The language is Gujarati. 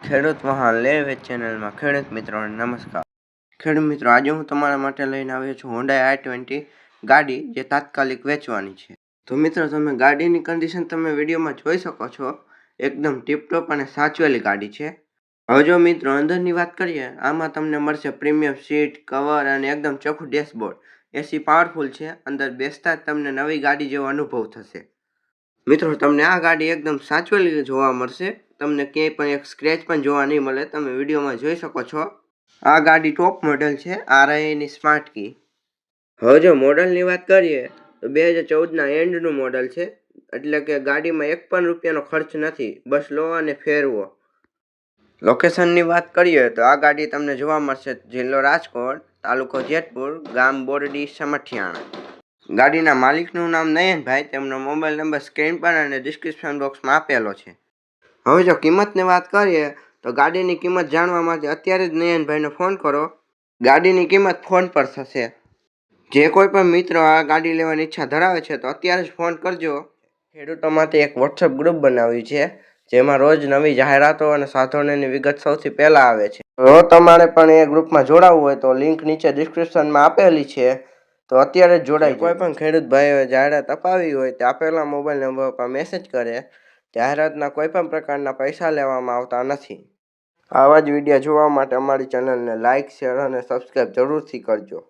ખેડૂત વાહન લે વેચ ચેનલમાં ખેડૂત મિત્રોને નમસ્કાર. ખેડૂત મિત્રો, આજે હું તમારા માટે લઈને આવ્યો છું હોન્ડા i20 ગાડી, જે તાત્કાલિક વેચવાની છે. તો મિત્રો, તમે ગાડીની કન્ડિશન તમે વિડીયોમાં જોઈ શકો છો. એકદમ ટીપટોપ અને સાચવેલી ગાડી છે. હવે જો મિત્રો અંદરની વાત કરીએ, આમાં તમને મળશે પ્રીમિયમ સીટ, કવર અને એકદમ ચોખ્ખું ડેશબોર્ડ. એસી પાવરફુલ છે. અંદર બેસતા જ તમને નવી ગાડી જેવો અનુભવ થશે. મિત્રો, તમને આ ગાડી એકદમ સાચવેલી જોવા મળશે. તમને ક્યાંય પણ એક સ્ક્રેચ પણ જોવા નહીં મળે. તમે વિડીયોમાં જોઈ શકો છો. આ ગાડી ટોપ મોડેલ છે, RIની સ્માર્ટ કી. હવે જો મોડલની વાત કરીએ તો 2014ના એન્ડનું મોડલ છે. એટલે કે ગાડીમાં એક પણ રૂપિયાનો ખર્ચ નથી, બસ લો અને ફેરવો. લોકેશનની વાત કરીએ તો આ ગાડી તમને જોવા મળશે જિલ્લો રાજકોટ, તાલુકો જેતપુર, ગામ બોરડી, સમઠિયાણા. ગાડીના માલિકનું નામ નયનભાઈ. તેમનો મોબાઈલ નંબર સ્ક્રીન પર અને ડિસ્ક્રિપ્શન બોક્સમાં આપેલો છે. હવે જો કિંમતની વાત કરીએ તો ગાડીની કિંમત જાણવા માટે અત્યારે જ નયનભાઈને ફોન કરો. ગાડીની કિંમત ફોન પર થશે. જે કોઈ પણ મિત્રો આ ગાડી લેવાની ઈચ્છા ધરાવે છે તો અત્યારે જ ફોન કરજો. ખેડૂતો માટે એક વોટ્સઅપ ગ્રુપ બનાવ્યું છે, જેમાં રોજ નવી જાહેરાતો અને સાધનોની વિગત સૌથી પહેલા આવે છે. જો તમારે પણ એ ગ્રુપમાં જોડાવવું હોય તો લિંક નીચે ડિસ્ક્રિપ્શનમાં આપેલી છે. તો અત્યારે જ જોડાઈ. કોઈ પણ ખેડૂત ભાઈઓએ જાહેરાત અપાવી હોય તે આપેલા મોબાઈલ નંબર પર મેસેજ કરે. જાહેરાતના કોઈ પણ પ્રકારના પૈસા લેવામાં આવતા નથી. આવા જ વિડીયો જોવા માટે અમારી ચેનલને લાઇક, શેર અને સબસ્ક્રાઈબ જરૂરથી કરજો.